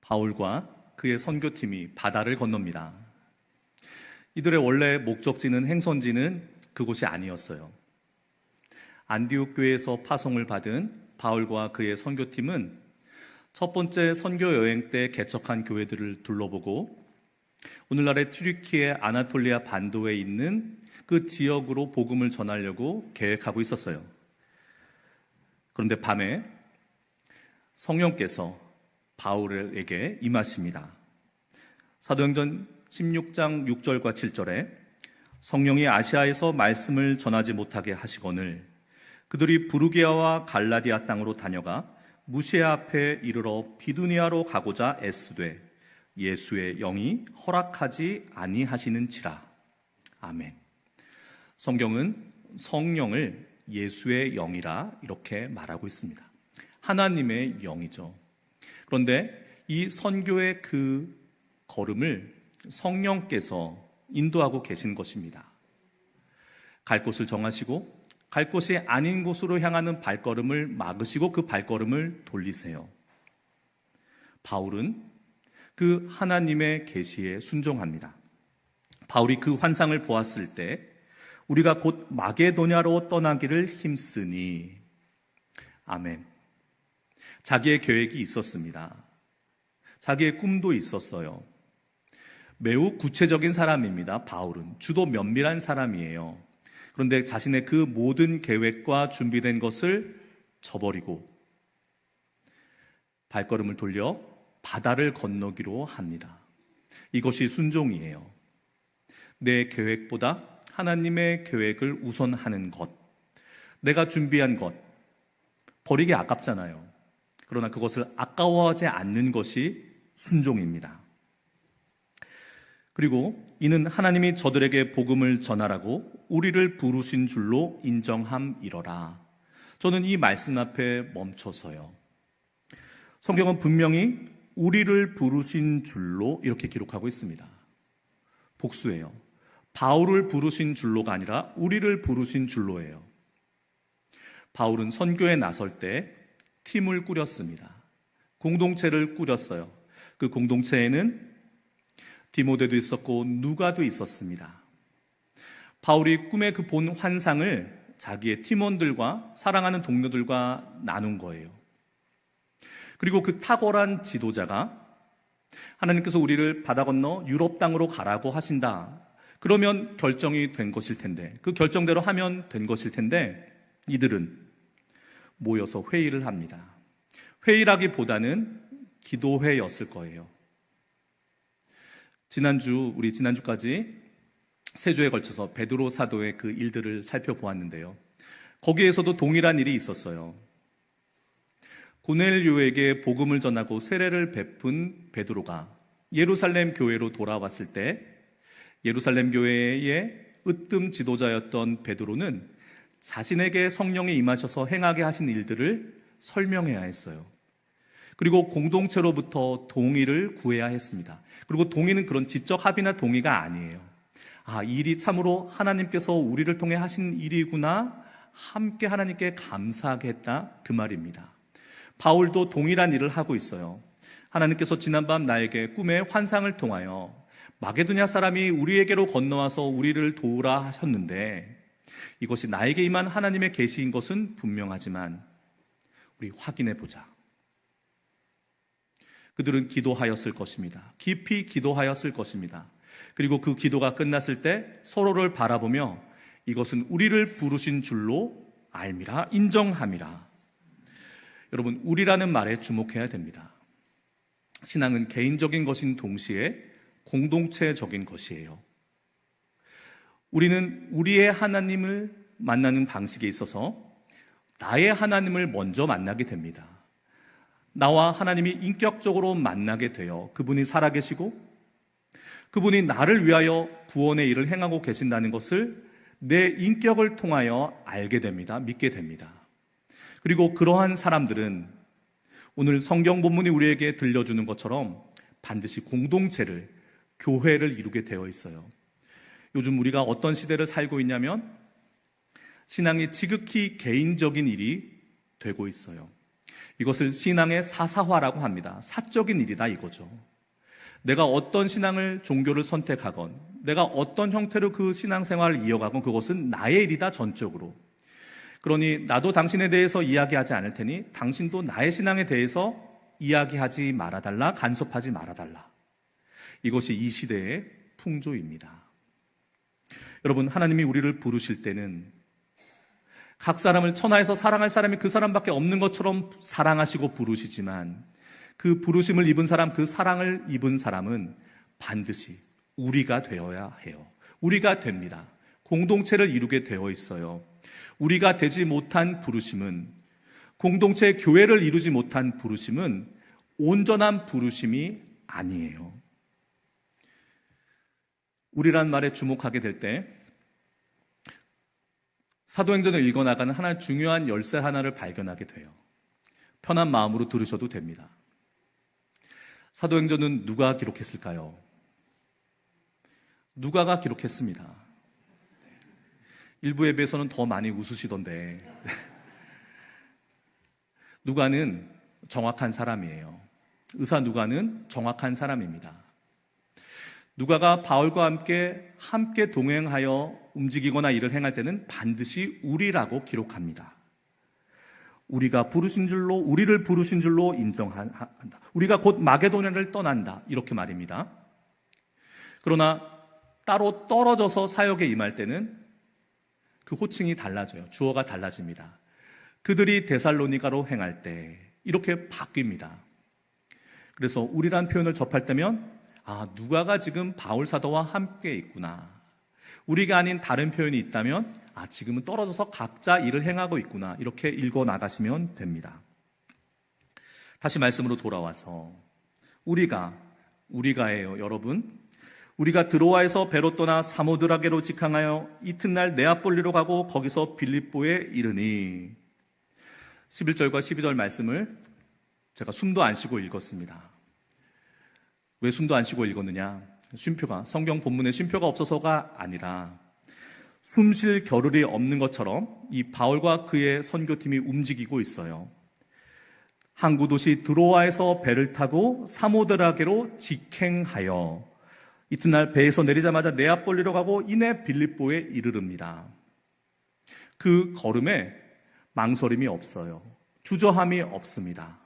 바울과 그의 선교팀이 바다를 건넙니다. 이들의 원래 목적지는 행선지는 그곳이 아니었어요. 안디옥 교회에서 파송을 받은 바울과 그의 선교팀은 첫 번째 선교 여행 때 개척한 교회들을 둘러보고 오늘날의 튀르키예 아나톨리아 반도에 있는 그 지역으로 복음을 전하려고 계획하고 있었어요. 그런데 밤에 성령께서 바울에게 임하십니다. 사도행전 16장 6절과 7절에 성령이 아시아에서 말씀을 전하지 못하게 하시거늘 그들이 부르기아와 갈라디아 땅으로 다녀가 무시아 앞에 이르러 비두니아로 가고자 애쓰되 예수의 영이 허락하지 아니하시는지라. 아멘. 성경은 성령을 예수의 영이라 이렇게 말하고 있습니다. 하나님의 영이죠. 그런데 이 선교의 그 걸음을 성령께서 인도하고 계신 것입니다. 갈 곳을 정하시고 갈 곳이 아닌 곳으로 향하는 발걸음을 막으시고 그 발걸음을 돌리세요. 바울은 그 하나님의 계시에 순종합니다. 바울이 그 환상을 보았을 때 우리가 곧 마게도냐로 떠나기를 힘쓰니. 아멘. 자기의 계획이 있었습니다. 자기의 꿈도 있었어요. 매우 구체적인 사람입니다. 바울은 주도 면밀한 사람이에요. 그런데 자신의 그 모든 계획과 준비된 것을 저버리고 발걸음을 돌려 바다를 건너기로 합니다. 이것이 순종이에요. 내 계획보다 하나님의 계획을 우선하는 것, 내가 준비한 것, 버리기 아깝잖아요. 그러나 그것을 아까워하지 않는 것이 순종입니다. 그리고 이는 하나님이 저들에게 복음을 전하라고 우리를 부르신 줄로 인정함이러라. 저는 이 말씀 앞에 멈춰서요. 성경은 분명히 우리를 부르신 줄로 이렇게 기록하고 있습니다. 복수예요. 바울을 부르신 줄로가 아니라 우리를 부르신 줄로예요. 바울은 선교에 나설 때 팀을 꾸렸습니다. 공동체를 꾸렸어요. 그 공동체에는 디모데도 있었고 누가도 있었습니다. 바울이 꿈의 그 본 환상을 자기의 팀원들과 사랑하는 동료들과 나눈 거예요. 그리고 그 탁월한 지도자가 하나님께서 우리를 바다 건너 유럽 땅으로 가라고 하신다. 그러면 결정이 된 것일 텐데, 그 결정대로 하면 된 것일 텐데 이들은 모여서 회의를 합니다. 회의라기보다는 기도회였을 거예요. 우리 지난주까지 세 주에 걸쳐서 베드로 사도의 그 일들을 살펴보았는데요. 거기에서도 동일한 일이 있었어요. 고넬료에게 복음을 전하고 세례를 베푼 베드로가 예루살렘 교회로 돌아왔을 때 예루살렘 교회의 으뜸 지도자였던 베드로는 자신에게 성령이 임하셔서 행하게 하신 일들을 설명해야 했어요. 그리고 공동체로부터 동의를 구해야 했습니다. 그리고 동의는 그런 지적 합의나 동의가 아니에요. 이 일이 참으로 하나님께서 우리를 통해 하신 일이구나, 함께 하나님께 감사하게 했다, 그 말입니다. 바울도 동일한 일을 하고 있어요. 하나님께서 지난밤 나에게 꿈의 환상을 통하여 마게도냐 사람이 우리에게로 건너와서 우리를 도우라 하셨는데 이것이 나에게 임한 하나님의 계시인 것은 분명하지만 우리 확인해 보자. 그들은 기도하였을 것입니다. 깊이 기도하였을 것입니다. 그리고 그 기도가 끝났을 때 서로를 바라보며 이것은 우리를 부르신 줄로 알미라, 인정함이라. 여러분, 우리라는 말에 주목해야 됩니다. 신앙은 개인적인 것인 동시에 공동체적인 것이에요. 우리는 우리의 하나님을 만나는 방식에 있어서 나의 하나님을 먼저 만나게 됩니다. 나와 하나님이 인격적으로 만나게 되어 그분이 살아계시고 그분이 나를 위하여 구원의 일을 행하고 계신다는 것을 내 인격을 통하여 알게 됩니다. 믿게 됩니다. 그리고 그러한 사람들은 오늘 성경 본문이 우리에게 들려주는 것처럼 반드시 공동체를, 교회를 이루게 되어 있어요. 요즘 우리가 어떤 시대를 살고 있냐면 신앙이 지극히 개인적인 일이 되고 있어요. 이것을 신앙의 사사화라고 합니다. 사적인 일이다 이거죠. 내가 어떤 신앙을, 종교를 선택하건, 내가 어떤 형태로 그 신앙생활을 이어가건 그것은 나의 일이다 전적으로. 그러니 나도 당신에 대해서 이야기하지 않을 테니 당신도 나의 신앙에 대해서 이야기하지 말아달라, 간섭하지 말아달라. 이것이 이 시대의 풍조입니다. 여러분, 하나님이 우리를 부르실 때는 각 사람을 천하에서 사랑할 사람이 그 사람밖에 없는 것처럼 사랑하시고 부르시지만 그 부르심을 입은 사람, 그 사랑을 입은 사람은 반드시 우리가 되어야 해요. 우리가 됩니다. 공동체를 이루게 되어 있어요. 우리가 되지 못한 부르심은, 공동체 교회를 이루지 못한 부르심은 온전한 부르심이 아니에요. 우리란 말에 주목하게 될 때 사도행전을 읽어나가는 하나의 중요한 열쇠 하나를 발견하게 돼요. 편한 마음으로 들으셔도 됩니다. 사도행전은 누가 기록했을까요? 누가가 기록했습니다. 일부 예배에서는 더 많이 웃으시던데 누가는 정확한 사람이에요. 의사 누가는 정확한 사람입니다. 누가가 바울과 함께 동행하여 움직이거나 일을 행할 때는 반드시 우리라고 기록합니다. 우리가 부르신 줄로, 우리를 부르신 줄로 인정한다. 우리가 곧 마게도냐를 떠난다. 이렇게 말입니다. 그러나 따로 떨어져서 사역에 임할 때는 그 호칭이 달라져요. 주어가 달라집니다. 그들이 데살로니가로 행할 때 이렇게 바뀝니다. 그래서 우리란 표현을 접할 때면 누가가 지금 바울 사도와 함께 있구나. 우리가 아닌 다른 표현이 있다면 지금은 떨어져서 각자 일을 행하고 있구나. 이렇게 읽어 나가시면 됩니다. 다시 말씀으로 돌아와서 우리가예요, 여러분. 우리가 드로아에서 배로 떠나 사모드라게로 직항하여 이튿날 네아폴리로 가고 거기서 빌립보에 이르니. 11절과 12절 말씀을 제가 숨도 안 쉬고 읽었습니다. 왜 숨도 안 쉬고 읽었느냐? 쉼표가, 성경 본문에 쉼표가 없어서가 아니라 숨 쉴 겨를이 없는 것처럼 이 바울과 그의 선교팀이 움직이고 있어요. 항구 도시 드로아에서 배를 타고 사모드라게로 직행하여 이튿날 배에서 내리자마자 네아폴리로 가고 이내 빌립보에 이르릅니다. 그 걸음에 망설임이 없어요. 주저함이 없습니다.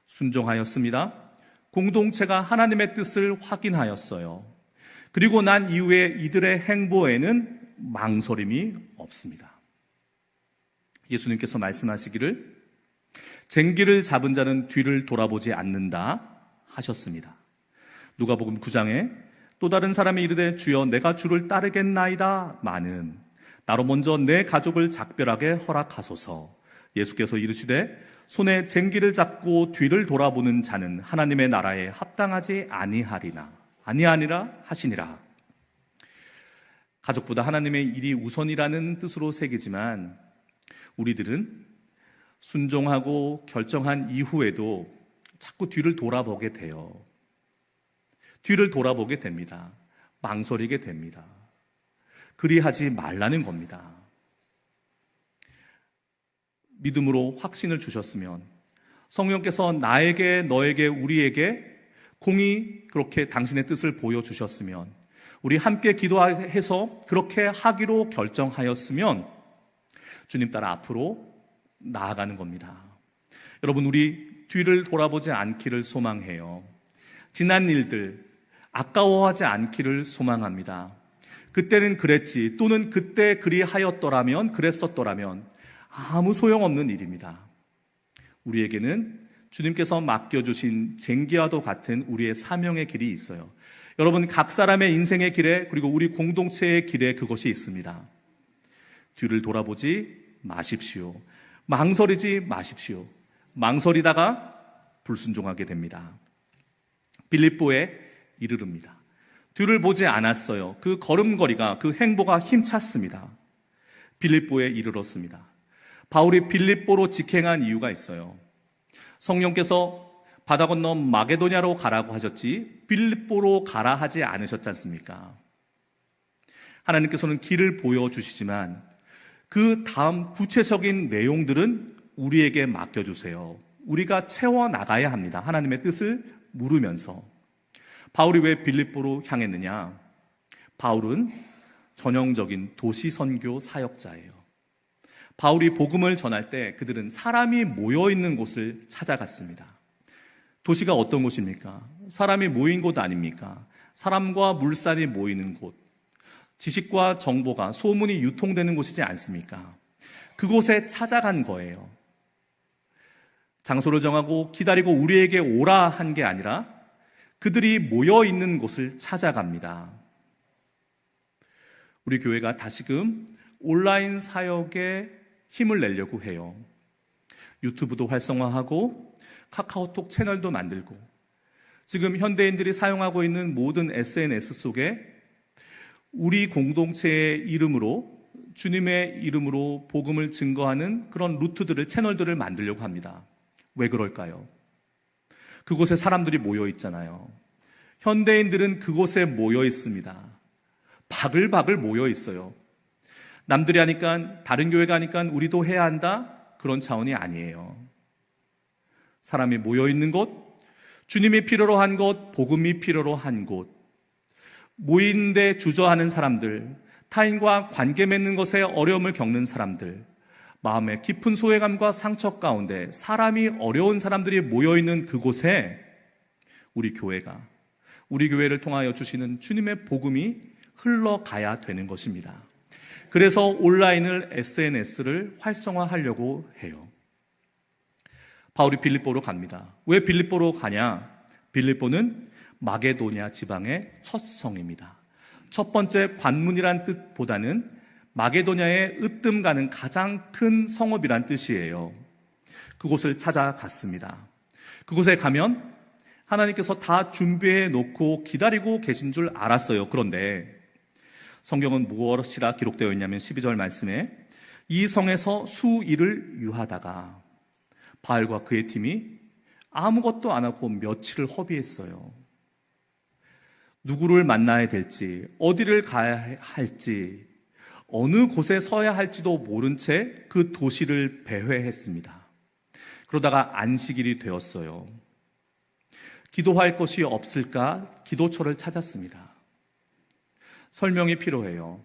순종하였습니다. 공동체가 하나님의 뜻을 확인하였어요. 그리고 난 이후에 이들의 행보에는 망설임이 없습니다. 예수님께서 말씀하시기를 쟁기를 잡은 자는 뒤를 돌아보지 않는다 하셨습니다. 누가복음 9장에 또 다른 사람이 이르되 주여 내가 주를 따르겠나이다 마는 나로 먼저 내 가족을 작별하게 허락하소서. 예수께서 이르시되 손에 쟁기를 잡고 뒤를 돌아보는 자는 하나님의 나라에 합당하지 아니하리라 하시니라. 가족보다 하나님의 일이 우선이라는 뜻으로 새기지만 우리들은 순종하고 결정한 이후에도 자꾸 뒤를 돌아보게 돼요. 뒤를 돌아보게 됩니다. 망설이게 됩니다. 그리하지 말라는 겁니다. 믿음으로 확신을 주셨으면 성령께서 나에게, 너에게, 우리에게 공히 그렇게 당신의 뜻을 보여주셨으면 우리 함께 기도해서 그렇게 하기로 결정하였으면 주님 따라 앞으로 나아가는 겁니다. 여러분, 우리 뒤를 돌아보지 않기를 소망해요. 지난 일들 아까워하지 않기를 소망합니다. 그때는 그랬지, 또는 그때 그리하였더라면, 그랬었더라면 아무 소용없는 일입니다. 우리에게는 주님께서 맡겨주신 쟁기와도 같은 우리의 사명의 길이 있어요. 여러분, 각 사람의 인생의 길에, 그리고 우리 공동체의 길에 그것이 있습니다. 뒤를 돌아보지 마십시오. 망설이지 마십시오. 망설이다가 불순종하게 됩니다. 빌립보에 이르릅니다. 뒤를 보지 않았어요. 그 걸음걸이가, 그 행보가 힘찼습니다. 빌립보에 이르렀습니다. 바울이 빌립보로 직행한 이유가 있어요. 성령께서 바다 건너 마게도냐로 가라고 하셨지 빌립보로 가라 하지 않으셨지 않습니까? 하나님께서는 길을 보여주시지만 그 다음 구체적인 내용들은 우리에게 맡겨주세요. 우리가 채워나가야 합니다. 하나님의 뜻을 물으면서. 바울이 왜 빌립보로 향했느냐? 바울은 전형적인 도시 선교 사역자예요. 바울이 복음을 전할 때 그들은 사람이 모여있는 곳을 찾아갔습니다. 도시가 어떤 곳입니까? 사람이 모인 곳 아닙니까? 사람과 물살이 모이는 곳, 지식과 정보가, 소문이 유통되는 곳이지 않습니까? 그곳에 찾아간 거예요. 장소를 정하고 기다리고 우리에게 오라 한 게 아니라 그들이 모여있는 곳을 찾아갑니다. 우리 교회가 다시금 온라인 사역에 힘을 내려고 해요. 유튜브도 활성화하고 카카오톡 채널도 만들고, 지금 현대인들이 사용하고 있는 모든 SNS 속에 우리 공동체의 이름으로, 주님의 이름으로 복음을 증거하는 그런 루트들을, 채널들을 만들려고 합니다. 왜 그럴까요? 그곳에 사람들이 모여 있잖아요. 현대인들은 그곳에 모여 있습니다. 바글바글 모여 있어요. 남들이 하니까, 다른 교회가 하니까 우리도 해야 한다? 그런 차원이 아니에요. 사람이 모여 있는 곳, 주님이 필요로 한 곳, 복음이 필요로 한 곳, 모이는데 주저하는 사람들, 타인과 관계 맺는 것에 어려움을 겪는 사람들, 마음의 깊은 소외감과 상처 가운데 사람이 어려운 사람들이 모여있는 그곳에 우리 교회가, 우리 교회를 통하여 주시는 주님의 복음이 흘러가야 되는 것입니다. 그래서 온라인을, SNS를 활성화하려고 해요. 바울이 빌립보로 갑니다. 왜 빌립보로 가냐? 빌립보는 마게도냐 지방의 첫 성입니다. 첫 번째 관문이란 뜻보다는 마게도냐의 으뜸 가는 가장 큰 성읍이란 뜻이에요. 그곳을 찾아갔습니다. 그곳에 가면 하나님께서 다 준비해 놓고 기다리고 계신 줄 알았어요. 그런데 성경은 무엇이라 기록되어 있냐면 12절 말씀에 이 성에서 수일을 유하다가 바알과 그의 팀이 아무것도 안 하고 며칠을 허비했어요. 누구를 만나야 될지, 어디를 가야 할지, 어느 곳에 서야 할지도 모른 채 그 도시를 배회했습니다. 그러다가 안식일이 되었어요. 기도할 것이 없을까 기도처를 찾았습니다. 설명이 필요해요.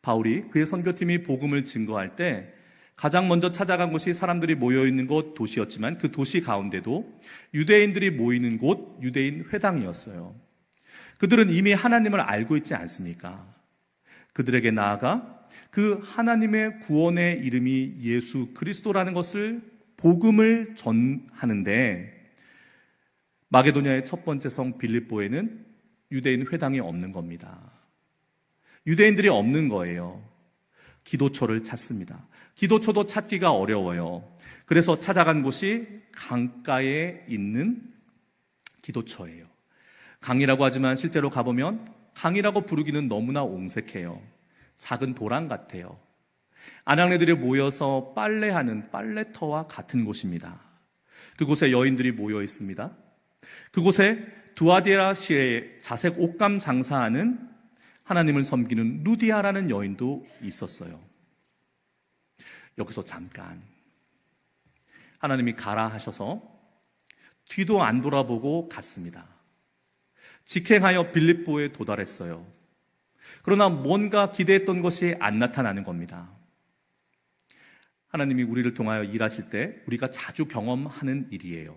바울이, 그의 선교팀이 복음을 증거할 때 가장 먼저 찾아간 곳이 사람들이 모여있는 곳, 도시였지만 그 도시 가운데도 유대인들이 모이는 곳, 유대인 회당이었어요. 그들은 이미 하나님을 알고 있지 않습니까? 그들에게 나아가 그 하나님의 구원의 이름이 예수 그리스도라는 것을, 복음을 전하는데, 마게도냐의 첫 번째 성 빌립보에는 유대인 회당이 없는 겁니다. 유대인들이 없는 거예요. 기도처를 찾습니다. 기도처도 찾기가 어려워요. 그래서 찾아간 곳이 강가에 있는 기도처예요. 강이라고 하지만 실제로 가보면 강이라고 부르기는 너무나 옹색해요. 작은 도랑 같아요. 아낙네들이 모여서 빨래하는 빨래터와 같은 곳입니다. 그곳에 여인들이 모여 있습니다. 그곳에 두아디라시에 자색 옷감 장사하는, 하나님을 섬기는 루디아라는 여인도 있었어요. 여기서 잠깐, 하나님이 가라 하셔서 뒤도 안 돌아보고 갔습니다. 직행하여 빌립보에 도달했어요. 그러나 뭔가 기대했던 것이 안 나타나는 겁니다. 하나님이 우리를 통하여 일하실 때 우리가 자주 경험하는 일이에요.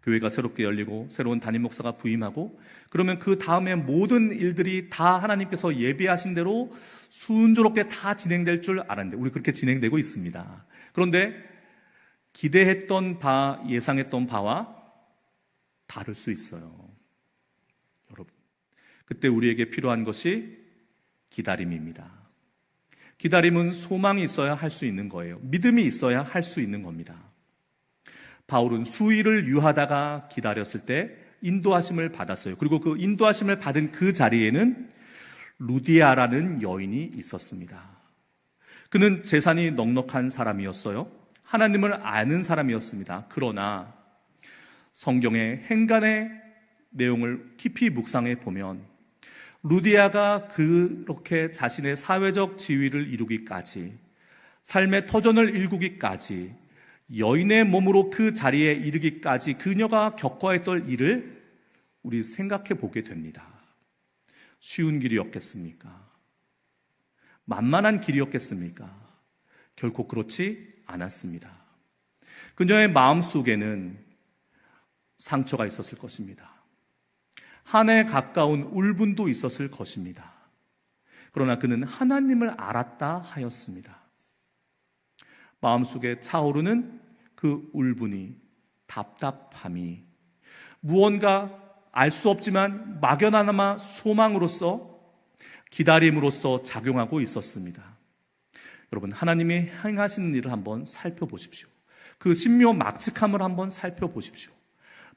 교회가 새롭게 열리고 새로운 담임 목사가 부임하고, 그러면 그 다음에 모든 일들이 다 하나님께서 예비하신 대로 순조롭게 다 진행될 줄 알았는데, 우리 그렇게 진행되고 있습니다. 그런데 기대했던 바, 예상했던 바와 다를 수 있어요. 여러분, 그때 우리에게 필요한 것이 기다림입니다. 기다림은 소망이 있어야 할 수 있는 거예요. 믿음이 있어야 할 수 있는 겁니다. 바울은 수일을 유하다가 기다렸을 때 인도하심을 받았어요. 그리고 그 인도하심을 받은 그 자리에는 루디아라는 여인이 있었습니다. 그는 재산이 넉넉한 사람이었어요. 하나님을 아는 사람이었습니다. 그러나 성경의 행간의 내용을 깊이 묵상해 보면 루디아가 그렇게 자신의 사회적 지위를 이루기까지 삶의 터전을 일구기까지, 여인의 몸으로 그 자리에 이르기까지 그녀가 겪어했던 일을 우리 생각해 보게 됩니다. 쉬운 길이었겠습니까? 만만한 길이었겠습니까? 결코 그렇지 않았습니다. 그녀의 마음속에는 상처가 있었을 것입니다. 한에 가까운 울분도 있었을 것입니다. 그러나 그는 하나님을 알았다 하였습니다. 마음속에 차오르는 그 울분이, 답답함이 무언가 알 수 없지만 막연하나마 소망으로서, 기다림으로서 작용하고 있었습니다. 여러분, 하나님이 행하시는 일을 한번 살펴보십시오. 그 신묘막측함을 한번 살펴보십시오.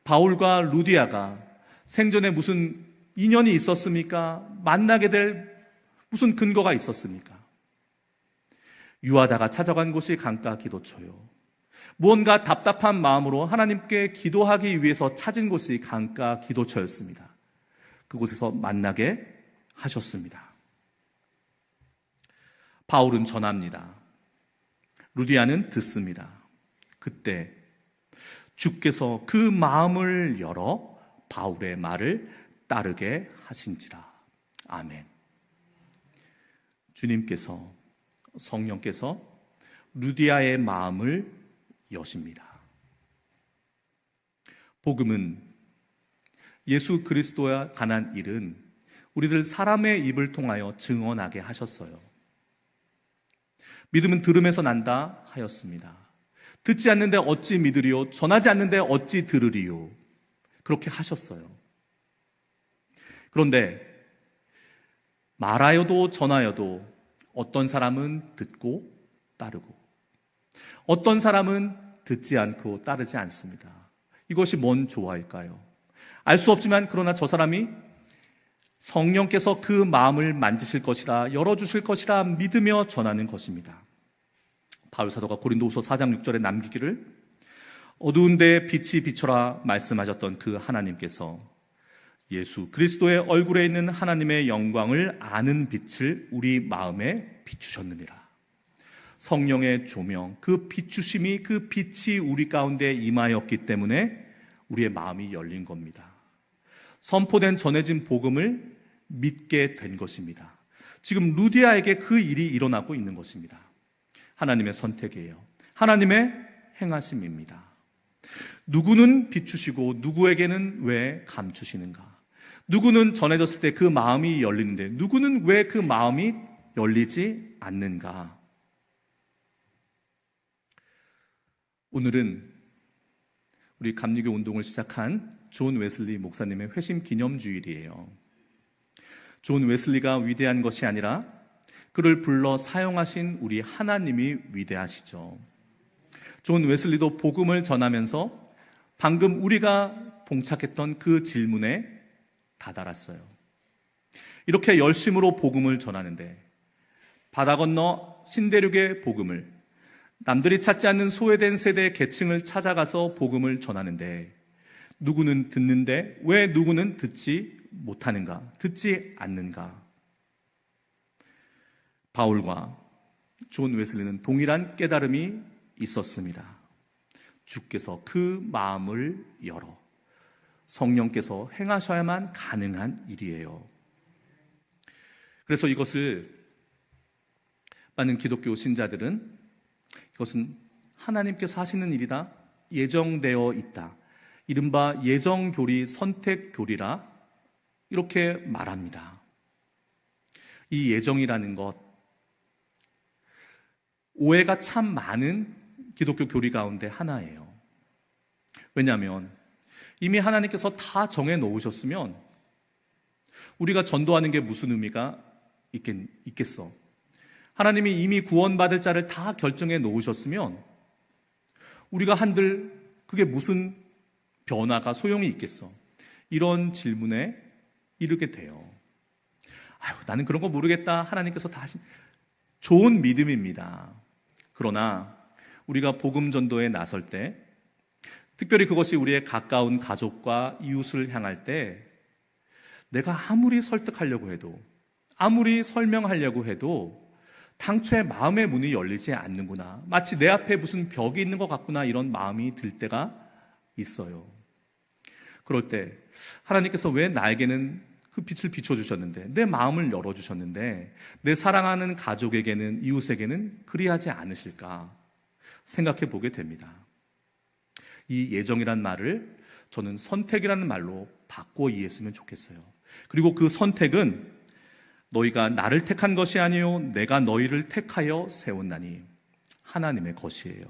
바울과 루디아가 생전에 무슨 인연이 있었습니까? 만나게 될 무슨 근거가 있었습니까? 유하다가 찾아간 곳이 강가 기도처요. 무언가 답답한 마음으로 하나님께 기도하기 위해서 찾은 곳이 강가 기도처였습니다. 그곳에서 만나게 하셨습니다. 바울은 전합니다. 루디아는 듣습니다. 그때 주께서 그 마음을 열어 바울의 말을 따르게 하신지라. 아멘. 주님께서, 성령께서 루디아의 마음을 여십니다. 복음은, 예수 그리스도에 관한 일은 우리들 사람의 입을 통하여 증언하게 하셨어요. 믿음은 들음에서 난다 하였습니다. 듣지 않는데 어찌 믿으리요? 전하지 않는데 어찌 들으리요? 그렇게 하셨어요. 그런데 말하여도 전하여도 어떤 사람은 듣고 따르고, 어떤 사람은 듣지 않고 따르지 않습니다. 이것이 뭔 조화일까요? 알 수 없지만 그러나 저 사람이 성령께서 그 마음을 만지실 것이라, 열어주실 것이라 믿으며 전하는 것입니다. 바울 사도가 고린도후서 4장 6절에 남기기를, 어두운 데에 빛이 비춰라 말씀하셨던 그 하나님께서 예수 그리스도의 얼굴에 있는 하나님의 영광을 아는 빛을 우리 마음에 비추셨느니라. 성령의 조명, 그 비추심이, 그 빛이 우리 가운데 임하였기 때문에 우리의 마음이 열린 겁니다. 선포된, 전해진 복음을 믿게 된 것입니다. 지금 루디아에게 그 일이 일어나고 있는 것입니다. 하나님의 선택이에요. 하나님의 행하심입니다. 누구는 비추시고 누구에게는 왜 감추시는가? 누구는 전해졌을 때 그 마음이 열리는데 누구는 왜 그 마음이 열리지 않는가? 오늘은 우리 감리교 운동을 시작한 존 웨슬리 목사님의 회심 기념주일이에요. 존 웨슬리가 위대한 것이 아니라 그를 불러 사용하신 우리 하나님이 위대하시죠. 존 웨슬리도 복음을 전하면서 방금 우리가 봉착했던 그 질문에 다다랐어요. 이렇게 열심으로 복음을 전하는데, 바다 건너 신대륙의 복음을, 남들이 찾지 않는 소외된 세대의 계층을 찾아가서 복음을 전하는데 누구는 듣는데 왜 누구는 듣지 못하는가? 듣지 않는가? 바울과 존 웨슬리는 동일한 깨달음이 있었습니다. 주께서 그 마음을 열어 성령께서 행하셔야만 가능한 일이에요. 그래서 이것을 많은 기독교 신자들은 이것은 하나님께서 하시는 일이다, 예정되어 있다, 이른바 예정교리, 선택교리라 이렇게 말합니다. 이 예정이라는 것, 오해가 참 많은 기독교 교리 가운데 하나예요. 왜냐하면 이미 하나님께서 다 정해놓으셨으면 우리가 전도하는 게 무슨 의미가 있겠어? 하나님이 이미 구원받을 자를 다 결정해 놓으셨으면 우리가 한들 그게 무슨 변화가, 소용이 있겠어? 이런 질문에 이르게 돼요. 나는 그런 거 모르겠다. 하나님께서 다 하신, 좋은 믿음입니다. 그러나 우리가 복음 전도에 나설 때, 특별히 그것이 우리의 가까운 가족과 이웃을 향할 때, 내가 아무리 설득하려고 해도, 아무리 설명하려고 해도 당초에 마음의 문이 열리지 않는구나. 마치 내 앞에 무슨 벽이 있는 것 같구나. 이런 마음이 들 때가 있어요. 그럴 때 하나님께서 왜 나에게는 그 빛을 비춰주셨는데, 내 마음을 열어주셨는데 내 사랑하는 가족에게는, 이웃에게는 그리하지 않으실까 생각해 보게 됩니다. 이 예정이란 말을 저는 선택이라는 말로 바꿔 이해했으면 좋겠어요. 그리고 그 선택은 너희가 나를 택한 것이 아니요 내가 너희를 택하여 세웠나니 하나님의 것이에요.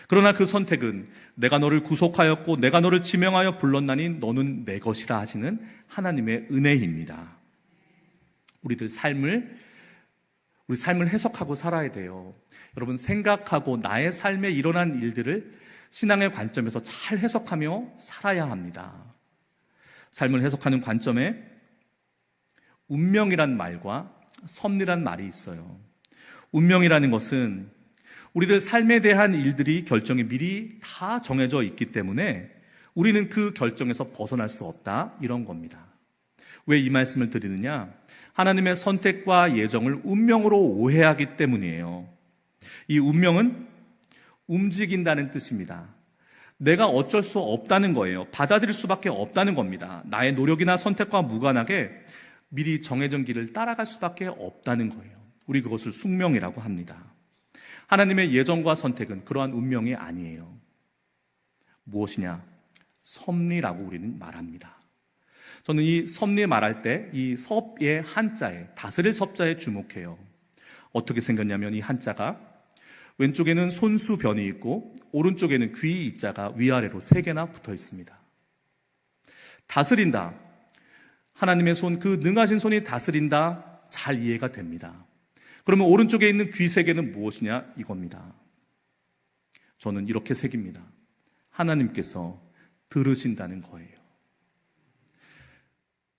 그러나 그 선택은 내가 너를 구속하였고 내가 너를 지명하여 불렀나니 너는 내 것이라 하시는 하나님의 은혜입니다. 우리 삶을 해석하고 살아야 돼요. 여러분, 생각하고 나의 삶에 일어난 일들을 신앙의 관점에서 잘 해석하며 살아야 합니다. 삶을 해석하는 관점에 운명이란 말과 섭리란 말이 있어요. 운명이라는 것은 우리들 삶에 대한 일들이 결정이 미리 다 정해져 있기 때문에 우리는 그 결정에서 벗어날 수 없다, 이런 겁니다. 왜 이 말씀을 드리느냐? 하나님의 선택과 예정을 운명으로 오해하기 때문이에요. 이 운명은 움직인다는 뜻입니다. 내가 어쩔 수 없다는 거예요. 받아들일 수밖에 없다는 겁니다. 나의 노력이나 선택과 무관하게 미리 정해진 길을 따라갈 수밖에 없다는 거예요. 우리 그것을 숙명이라고 합니다. 하나님의 예정과 선택은 그러한 운명이 아니에요. 무엇이냐? 섭리라고 우리는 말합니다. 저는 이 섭리 말할 때 이 섭의 한자에, 다스릴 섭자에 주목해요. 어떻게 생겼냐면, 이 한자가 왼쪽에는 손수변이 있고 오른쪽에는 귀 이자가 위아래로 3개나 붙어 있습니다. 다스린다, 하나님의 손, 그 능하신 손이 다스린다, 잘 이해가 됩니다. 그러면 오른쪽에 있는 귀 3개는 무엇이냐? 이겁니다. 저는 이렇게 새깁니다. 하나님께서 들으신다는 거예요.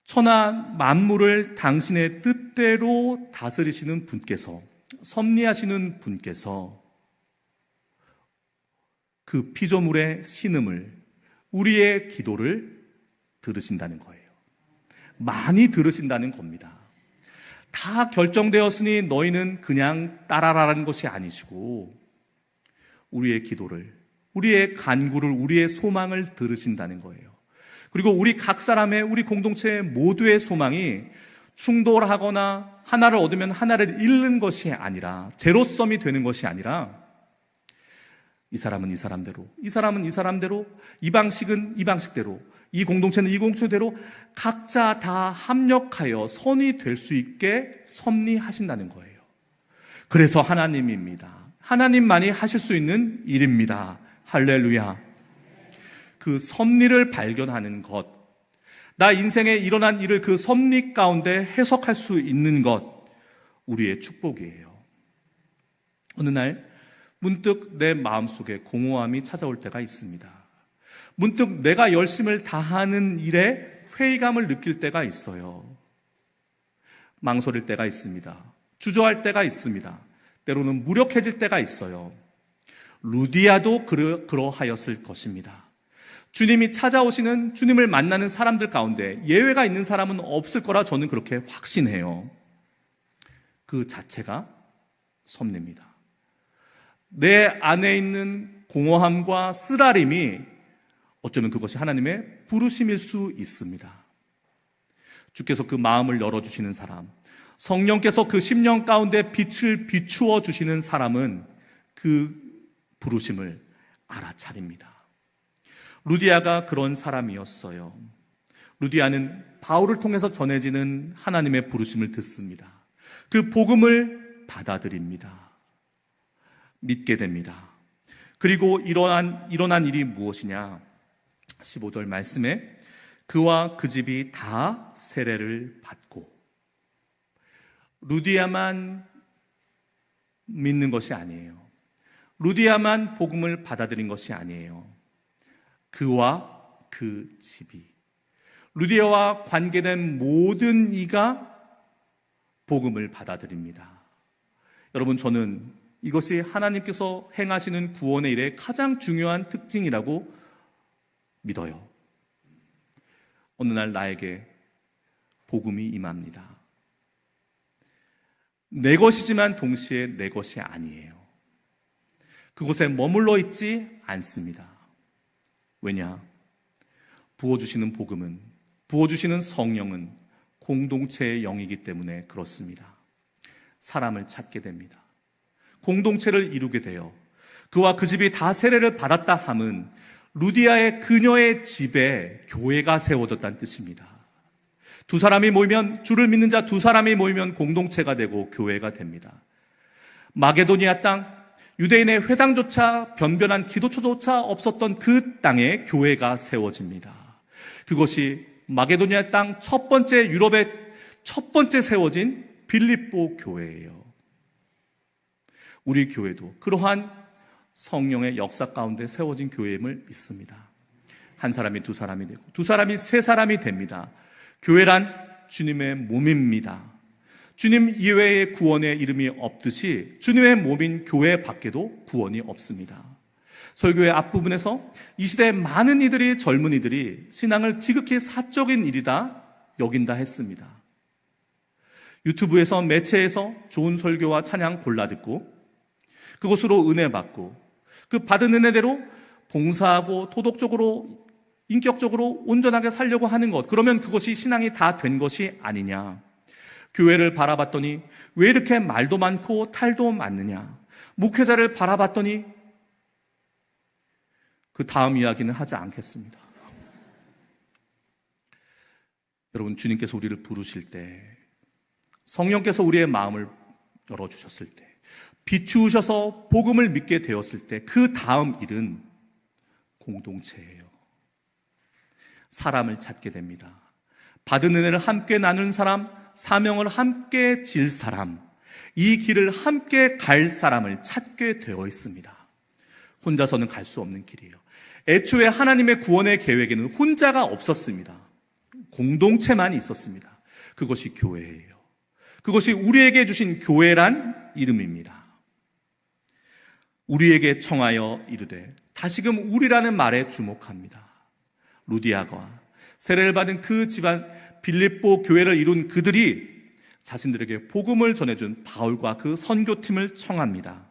천하 만물을 당신의 뜻대로 다스리시는 분께서, 섭리하시는 분께서 그 피조물의 신음을, 우리의 기도를 들으신다는 거예요. 많이 들으신다는 겁니다. 다 결정되었으니 너희는 그냥 따라라는 것이 아니시고 우리의 기도를, 우리의 간구를, 우리의 소망을 들으신다는 거예요. 그리고 우리 각 사람의, 우리 공동체 모두의 소망이 충돌하거나 하나를 얻으면 하나를 잃는 것이 아니라, 제로섬이 되는 것이 아니라, 이 사람은 이 사람대로, 이 사람은 이 사람대로, 이 방식은 이 방식대로, 이 공동체는 이 공동체대로 각자 다 합력하여 선이 될 수 있게 섭리하신다는 거예요. 그래서 하나님입니다. 하나님만이 하실 수 있는 일입니다. 할렐루야. 그 섭리를 발견하는 것, 나 인생에 일어난 일을 그 섭리 가운데 해석할 수 있는 것, 우리의 축복이에요. 어느 날 문득 내 마음속에 공허함이 찾아올 때가 있습니다. 문득 내가 열심을 다하는 일에 회의감을 느낄 때가 있어요. 망설일 때가 있습니다. 주저할 때가 있습니다. 때로는 무력해질 때가 있어요. 루디아도 그러하였을 것입니다. 주님이 찾아오시는, 주님을 만나는 사람들 가운데 예외가 있는 사람은 없을 거라 저는 그렇게 확신해요. 그 자체가 섭리입니다. 내 안에 있는 공허함과 쓰라림이 어쩌면 그것이 하나님의 부르심일 수 있습니다. 주께서 그 마음을 열어주시는 사람, 성령께서 그 심령 가운데 빛을 비추어 주시는 사람은 그 부르심을 알아차립니다. 루디아가 그런 사람이었어요. 루디아는 바울을 통해서 전해지는 하나님의 부르심을 듣습니다. 그 복음을 받아들입니다. 믿게 됩니다. 그리고 일어난 일이 무엇이냐? 15절 말씀에 그와 그 집이 다 세례를 받고, 루디아만 믿는 것이 아니에요. 루디아만 복음을 받아들인 것이 아니에요. 그와 그 집이, 루디아와 관계된 모든 이가 복음을 받아들입니다. 여러분, 저는 이것이 하나님께서 행하시는 구원의 일의 가장 중요한 특징이라고 믿어요. 어느 날 나에게 복음이 임합니다. 내 것이지만 동시에 내 것이 아니에요. 그곳에 머물러 있지 않습니다. 왜냐? 부어주시는 복음은, 부어주시는 성령은 공동체의 영이기 때문에 그렇습니다. 사람을 찾게 됩니다. 공동체를 이루게 되어 그와 그 집이 다 세례를 받았다 함은 루디아의 그녀의 집에 교회가 세워졌다는 뜻입니다. 두 사람이 모이면, 주를 믿는 자 두 사람이 모이면 공동체가 되고 교회가 됩니다. 마게도니아 땅, 유대인의 회당조차 변변한 기도처조차 없었던 그 땅에 교회가 세워집니다. 그것이 마게도니아 땅 첫 번째, 유럽의 첫 번째 세워진 빌립보 교회예요. 우리 교회도 그러한 성령의 역사 가운데 세워진 교회임을 믿습니다. 한 사람이 두 사람이 되고 두 사람이 세 사람이 됩니다. 교회란 주님의 몸입니다. 주님 이외의 구원의 이름이 없듯이 주님의 몸인 교회 밖에도 구원이 없습니다. 설교의 앞부분에서 이 시대의 많은 이들이, 젊은이들이 신앙을 지극히 사적인 일이다 여긴다 했습니다. 유튜브에서, 매체에서 좋은 설교와 찬양 골라 듣고 그것으로 은혜 받고 그 받은 은혜대로 봉사하고 도덕적으로, 인격적으로 온전하게 살려고 하는 것, 그러면 그것이 신앙이 다 된 것이 아니냐. 교회를 바라봤더니 왜 이렇게 말도 많고 탈도 많느냐. 목회자를 바라봤더니, 그 다음 이야기는 하지 않겠습니다. 여러분, 주님께서 우리를 부르실 때, 성령께서 우리의 마음을 열어주셨을 때, 비추셔서 복음을 믿게 되었을 때, 그 다음 일은 공동체예요. 사람을 찾게 됩니다. 받은 은혜를 함께 나눈 사람, 사명을 함께 질 사람, 이 길을 함께 갈 사람을 찾게 되어 있습니다. 혼자서는 갈 수 없는 길이에요. 애초에 하나님의 구원의 계획에는 혼자가 없었습니다. 공동체만 있었습니다. 그것이 교회예요. 그것이 우리에게 주신 교회란 이름입니다. 우리에게 청하여 이르되, 다시금 우리라는 말에 주목합니다. 루디아가 세례를 받은 그 집안 빌립보 교회를 이룬 그들이 자신들에게 복음을 전해준 바울과 그 선교팀을 청합니다.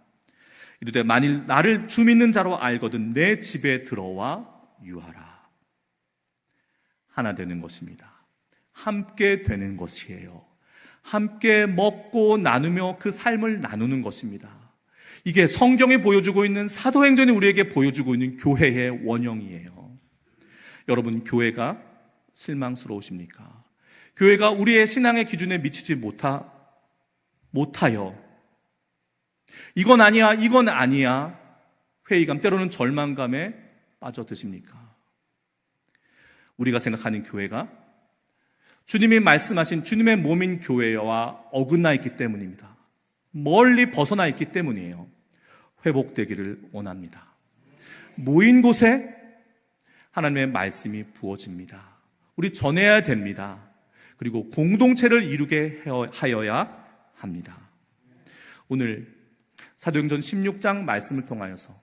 이르되, 만일 나를 주 믿는 자로 알거든 내 집에 들어와 유하라. 하나 되는 것입니다. 함께 되는 것이에요. 함께 먹고 나누며 그 삶을 나누는 것입니다. 이게 성경이 보여주고 있는, 사도행전이 우리에게 보여주고 있는 교회의 원형이에요. 여러분, 교회가 실망스러우십니까? 교회가 우리의 신앙의 기준에 미치지 못하여 이건 아니야, 이건 아니야 회의감, 때로는 절망감에 빠져드십니까? 우리가 생각하는 교회가 주님이 말씀하신 주님의 몸인 교회와 어긋나 있기 때문입니다. 멀리 벗어나 있기 때문이에요. 회복되기를 원합니다. 모인 곳에 하나님의 말씀이 부어집니다. 우리 전해야 됩니다. 그리고 공동체를 이루게 하여야 합니다. 오늘 사도행전 16장 말씀을 통하여서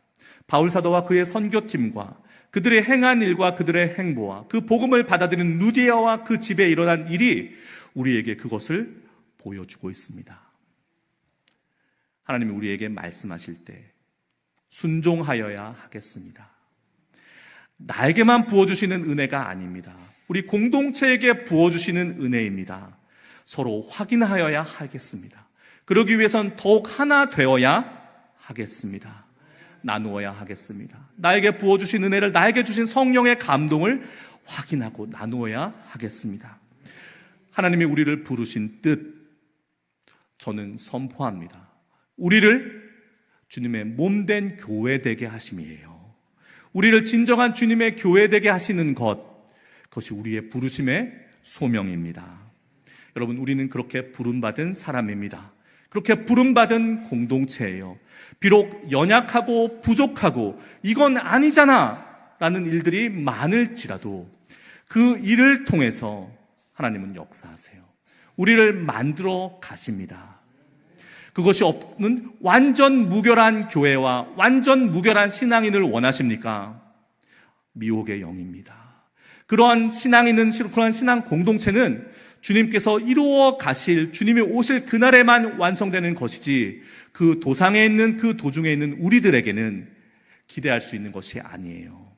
바울사도와 그의 선교팀과 그들의 행한 일과 그들의 행보와 그 복음을 받아들인 루디아와 그 집에 일어난 일이 우리에게 그것을 보여주고 있습니다. 하나님이 우리에게 말씀하실 때 순종하여야 하겠습니다. 나에게만 부어주시는 은혜가 아닙니다. 우리 공동체에게 부어주시는 은혜입니다. 서로 확인하여야 하겠습니다. 그러기 위해선 더욱 하나 되어야 하겠습니다. 나누어야 하겠습니다. 나에게 부어주신 은혜를, 나에게 주신 성령의 감동을 확인하고 나누어야 하겠습니다. 하나님이 우리를 부르신 뜻, 저는 선포합니다. 우리를 주님의 몸된 교회 되게 하심이에요. 우리를 진정한 주님의 교회 되게 하시는 것, 그것이 우리의 부르심의 소명입니다. 여러분, 우리는 그렇게 부름받은 사람입니다. 그렇게 부름받은 공동체예요. 비록 연약하고 부족하고 이건 아니잖아 라는 일들이 많을지라도 그 일을 통해서 하나님은 역사하세요. 우리를 만들어 가십니다. 그것이 없는 완전 무결한 교회와 완전 무결한 신앙인을 원하십니까? 미혹의 영입니다. 그러한 신앙인은, 그러한 신앙 공동체는 주님께서 이루어 가실, 주님이 오실 그날에만 완성되는 것이지 그 도상에 있는, 그 도중에 있는 우리들에게는 기대할 수 있는 것이 아니에요.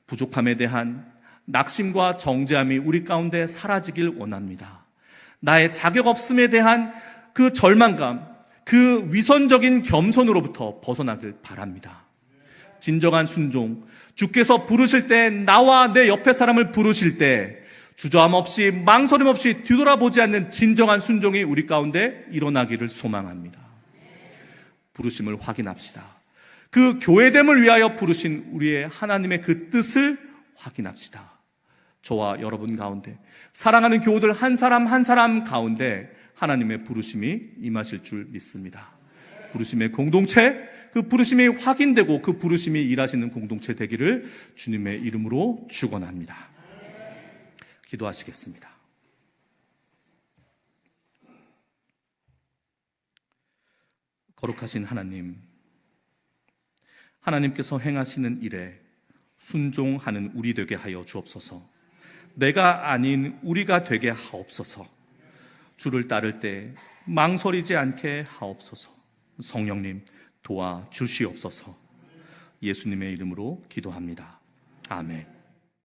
부족함에 대한 낙심과 정죄함이 우리 가운데 사라지길 원합니다. 나의 자격 없음에 대한 그 절망감, 그 위선적인 겸손으로부터 벗어나길 바랍니다. 진정한 순종, 주께서 부르실 때, 나와 내 옆에 사람을 부르실 때 주저함 없이, 망설임 없이 뒤돌아보지 않는 진정한 순종이 우리 가운데 일어나기를 소망합니다. 부르심을 확인합시다. 그 교회됨을 위하여 부르신 우리의 하나님의 그 뜻을 확인합시다. 저와 여러분 가운데, 사랑하는 교우들 한 사람 한 사람 가운데 하나님의 부르심이 임하실 줄 믿습니다. 부르심의 공동체, 그 부르심이 확인되고 그 부르심이 일하시는 공동체 되기를 주님의 이름으로 축원합니다. 기도하시겠습니다. 거룩하신 하나님, 하나님께서 행하시는 일에 순종하는 우리 되게 하여 주옵소서. 내가 아닌 우리가 되게 하옵소서. 주를 따를 때 망설이지 않게 하옵소서. 성령님 도와 주시옵소서. 예수님의 이름으로 기도합니다. 아멘.